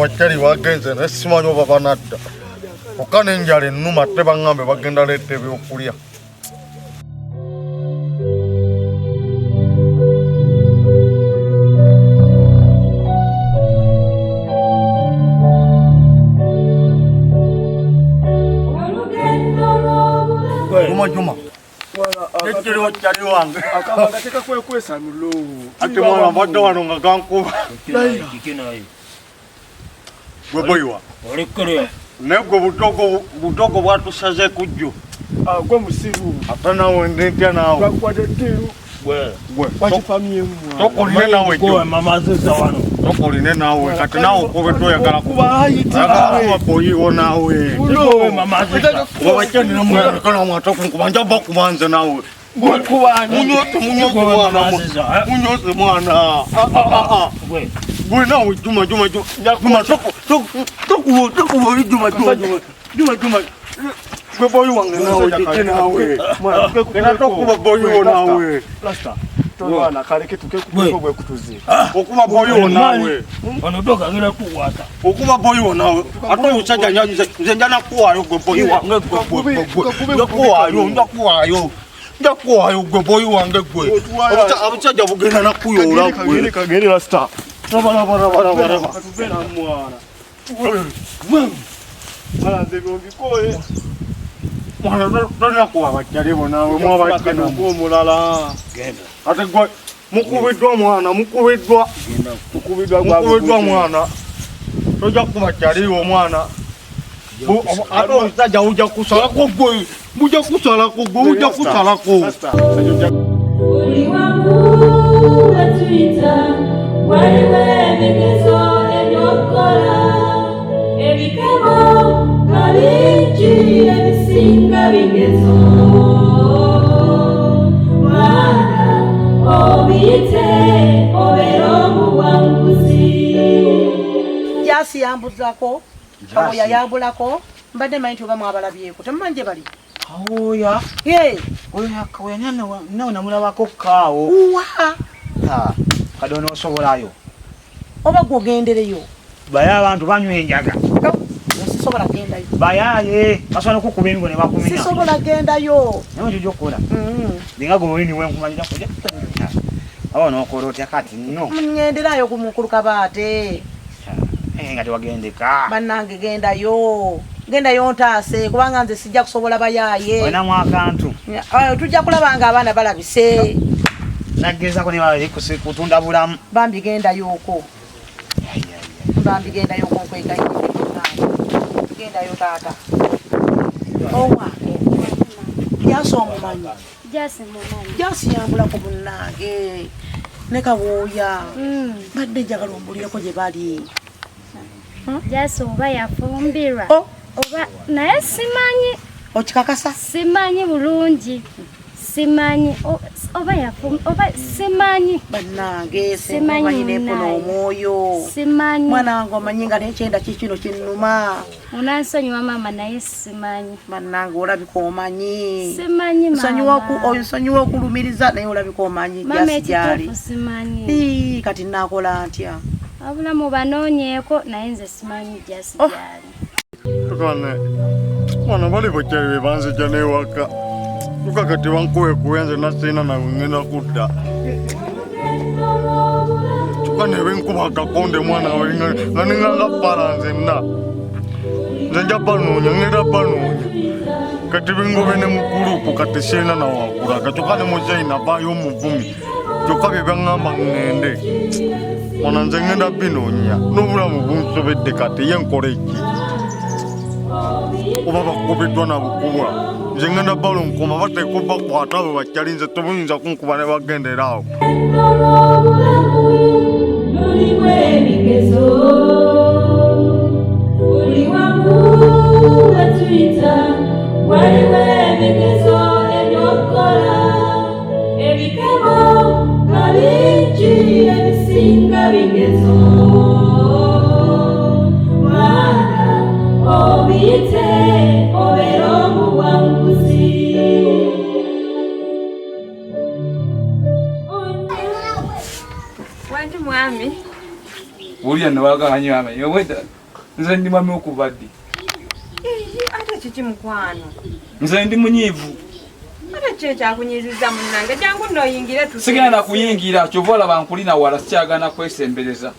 abachali bagenze nesimanyi oba banadda kyokka n'enjala ennuma ate baŋŋambe bagenda leeta ebyokulya. Juma Ekiriwo kyali wange akagateka kwesanulo ate mwana mbadde wano nga gankuba gwe boyiwa naye gwe butogo bwatusaze kujjo gwe musiru ate nawe ndetya naawe tokoline nawe tokoline naawe kati naawe okuba toyagala kuba boyiwo naawe wabakyanira mwatokunkuba njaba kubanze naawe munyose mwana gwe nawe juma gwe boyi wange nawe jete nawe gena tokuba boyiwo nawe tolwana kaleke tukekubeko bwe kutuzi okuba boyiwo nawe onodoka ngira kuwata okuba boyiwo nawe ate usajja nyanyize nze njana kuwayo gwe boyi wange njakuwayo gwe boyi wange gwe abusajja bugenda nakuyoola gwe kagere rasta barabara katuvera mwana alanze byongikoye mwana tonakuwa abajjalibo nawe mwabajjana omulala ate gwe mukubiddwa mwana mukubiddwa mwana tojja kubajjaliwo mwana ate omusajja ujja kusalako gwe mujja kusalako gwe ujja kusalako buli wamu wetuyita waliwo ebigezo ebyokukola ebikemo nga bingi ebisinga bigezo mwana obiyite obeera omuwanguzi jasi yambuzako kawoya yambulako mbadde manyi nti oba mwabalabyeko temumanyi gye bali kawoya kawoya nawe namulabako kaawo uwa kade onoosobolayo oba gwogendereyo baye abantu banywa enjaga sisobola gendayo bayaye basobola okukuba emigo ne bakumenya sisobola gendayo nawe kyo gyokukola ninga gwe olini wenkumanyira kuja awo nookola otya kati nno ngenderayo kumukuluka baate nga tewagendeka bannange gendayo ntaase kubanga nze sijja kusobola bayaaye olinamu akantu tujja kulaba nga abaana balabise nagezako ne kutunda bulamu bambi gendayoko nkwekayo gendayo taata owange jasi omumanyi jasi yambulako munnange ne kawoya badde njagala ombulireko gye bali jasi oba yafumbirwa oba naye simanyi okikakasa simanyi bulungi simanyi oba simanyi bannange simanyi nepona omwoyo simanyi mwana wange omanyi nga nekyenda kikino kinnuma onansonyiwa mama naye simanyi bannange olabika omanyi simanyi oyo nsonyiwa okulumiriza naye olabika omanyi jasi gyali simanyi kati nakola ntya abulamu banoonyeeko naye nze simanyi jasi gyali mwana bali bajjali bebanzija newaka tuka kati bankuwekuya nze nasiina nawe ngenda kudda tuka nebenkuba akakonde mwana we nga ninganga pala nzenna nze nja banoonya ngenda banoonya kati bingobe ne mugulupu kati siina nawakulaga kyokka ne muzaina baayo omuvumi kyokka bye byaŋŋamba ŋŋende mwana nze ngenda binoonya n'obulamu bunsobedde kati ye nkola eki oba bakubiddwa na bukubwa nze ngenda balonkoma bateeka bakwata abo bakyali nze tobuyinza kunkuba ne bagendera awo lulimu ebigezo buli wamu wetuyita waliwo ebigezo ebyokukola ebikemo nga bingi ebisinga bigezo mwana obiyite obeera omuwanguzi wanti mwami Olya no waganya ame. Yo weda. Nze ndi mami okubadde. Ate kiki mukwano? Nze ndi munyivu. Ate kye kyakunyiziza munnange jangu nno oyingire tu. Sigenda kuyingira kyovola bankulina wala sikyagana kwesembereza.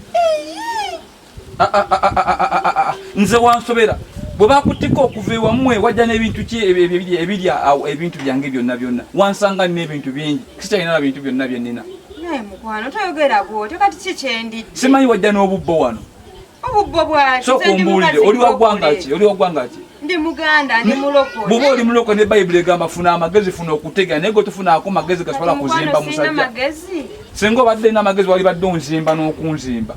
Nze wansobera. Bwe bakutika okuva ewammwe wajja n'ebintu ki ebintu byange byonna wansanga n'ebintu bingi sikyalina bintu byonna byennina. Naye mukwano toyogera gwotyo kati ki kyendidde? Simanyi wajja n'obubbo wano. Obubbo bwaki? So kumbuulire oli wa ggwanga ki? Ndi Muganda ndi mulokole. Bw'oba oli mulokole ne Bayibuli egamba funa amagezi funa okutegera naye gwe tofunaako magezi gasobola kuzimba musajja. Singa obadde n'amagezi wali badde onzimba n'okunzimba.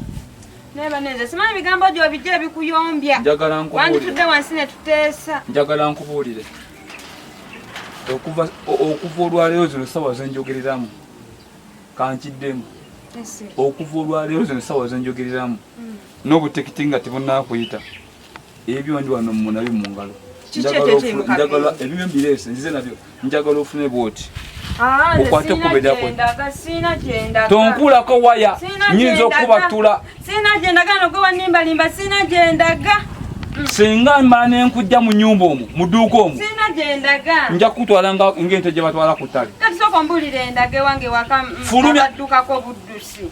Neba neze simanyi bigambo gyo bijja bikuyombya. Njagala nkubuulire. Wanditudde wansi ne tuteesa. Njagala nkubuulire. Okuva olwaleero zino sawa zenjogereramu. Kankiddemu. Okuva olwaleero zino sawa zenjogereramu. N'obutekiti nga tebunnakuyita. Ebyo ndi wano munabi mu ngalo. Njagala ebyo mbireese nzize nabyo. Njagala ofune bwoti. Okwate okubeddako. Sina gyendaga. Tonkulako waya. Nyinza okubatula. Sina gyendaga nogwe wanimbalimba sina gyendaga. Singa mala nenkujja mu nnyumba omwo mu dduuka omwo. Sina gyendaga. Nja kutwala ng'ente gye batwala ku ttale. Kati sooka mbulira endage wange waka addukako buddusi.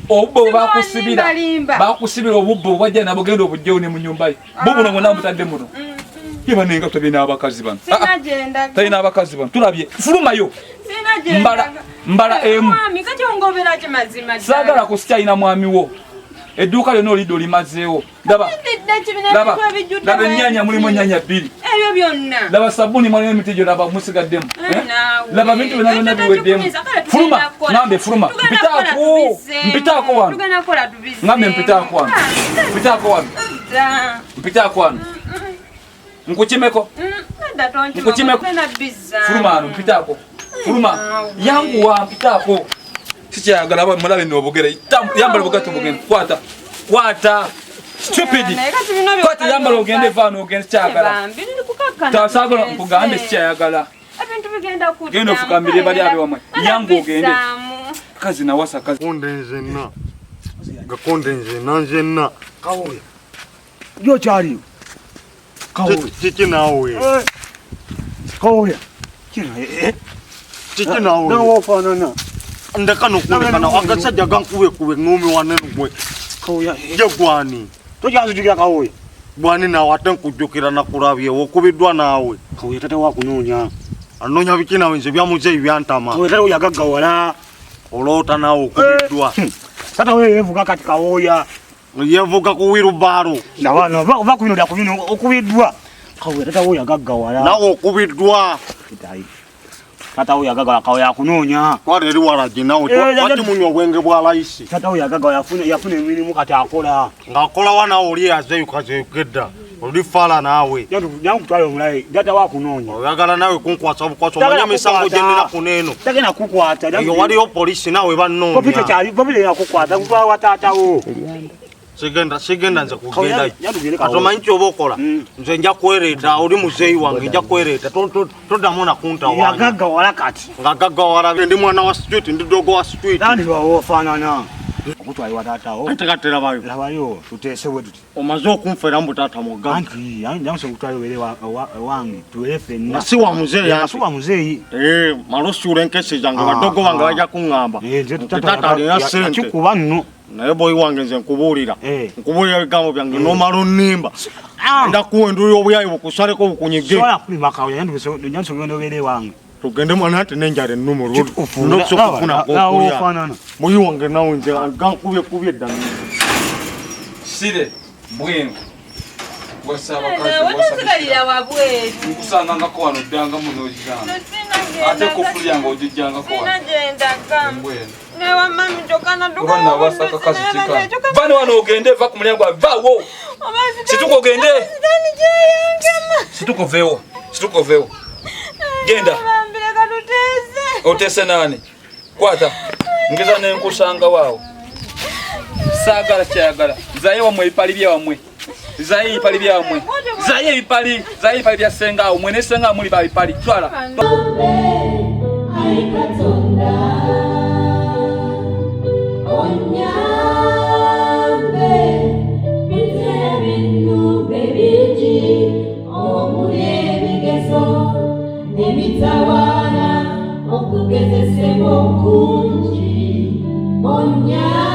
Obubbo bakusibira obubbo bwajja nabo genda obujjewo ne mu nnyumba ye. Bubuno bwonna butadde muno. Yeba nenga tulina abakazi bano. Sina gyendaga. Talina abakazi bano. Tulabye. Fulumayo. Sina gyendaga. Mbala emu. Mwami kati ongobera ki mazima. Saagala kusikyalina mwami wo. Edduuka lyonna olidde olimazeewo. Laba ennyaanya mulimu ennyaanya 2. Ebyo byonna. Laba sabbuuni mwalimu emiti gyo laba musigaddemu. Laba bintu byonna biweddemu. Fuluma, ngambe fuluma. Mpitaako wano. Ngambe mpitaako wano. Mpitaako wano. Nkukimeko. Fuluma wano, mpitaako. Fuluma. Yanguwa mpitaako. Sikyayagala mulabe n'obugere. Yambala bugato bugende. Kwata. Stupid. Kwata yambala ogende vaano ogende sikyayagala. Tasaagala nkugambe sikyayagala. Ebintu bigenda kudda. Genda ofukambire bali abe wamwe. Yangu ogende. Kazi nawasa kazi. Gakonde nzenna. Kawoya. Yo kyaliyo. Kawoya. Kiki nawe. Kawoya. Kiki nawe. Nawo fanana. Ndeka nokulekana agasajja gankube ngumi wanene gwe. Kawoya. Je gwani. Tojanzijukira Kawoya. Gwani nawe ate nkujjukira nakulabye okubiddwa naawe. Kawoya tata wakunoonya. Anonya biki nawe nze byamuze byantama. Kawoya tata oyagaggawala. Olota nawe okubiddwa. Tata wewe yevuga kati Kawoya. Yevuga ku wirubaro. Nawana ova kubino da kubino okubiddwa. Kawoya tata oyagaggawala. Nawe okubiddwa. Tata oyagaggawala Kawoya akunoonya. Kwali eri walaji nawe twati munywa obwenge bwa layisi. Tata oyagaggawala yafuna emirimu kati akola. Ng'akola wana oli azeyukazeyugedda. Oli fala nawe. Jangu kutwala omulayi. Tata wakunoonya. Oyagala nawe kunkwasa bukwaso omanya misango gyennina kuneeno. Tagenda kukwata. Eyo waliyo polisi nawe bannoonya. Popite yakukwata kutwala wa taatawo. Sigenda nze kugendayo. Kati omanyi kyoba okola. Nze nja kwereeta oli muzeeyi wange nja kwereeta. Toddamu nakunta wange. Yagaggawala kati. Ng'agaggawala ndi mwana wa street ndi dogo wa street. Tandi wawo ofaanana. Okutwala wa taatawo. Ate kati labayo. Labayo tuteese bwe tuti. Omaze okunfera mbu taata muganda. Anti yanse kutwala were wange tuwere ffenna. Si wa muzeeyi. Si wa muzeeyi. Malosuula enkesi zange badogo bange bajja kuŋŋamba. Taata alina ssente. Kikuba nno. Naye boyi wange nze nkubuulira. Nkubuulira ebigambo byange n'omala onnimba. Ndakuwa enduli y'obuyayi bukusaleko bukunyige. Sola kulima Kawoya yanse ogenda obeere wange. Tugende mwana ate n'enjala ennumu n'okusobola okufuna okulya. Boyi wange nawe nze gankubye ddala. Sire bwengu. Watasigalira wabweru. Nkusangangako wano ddanga muno ogiranga. Ate kufulu yange ogijjangako wano. Sina gyendaga. Newa mami jokana duka. Obana wasaka kazi kika. Bani wano ogende va ku mulyango vaawo. Situko ogende. Situko veewo. Genda. Otese nani? Kwata. Ngeza nenkusanga waawo. Saagala kyayagala. Zaye wamwe ebipali byawamwe. Zaye ebipali byawamwe. Zaye ebipali bya senga awo. Mwene senga muli ba bipali. Twala. Onyambe ugezesemu okungi, onyambe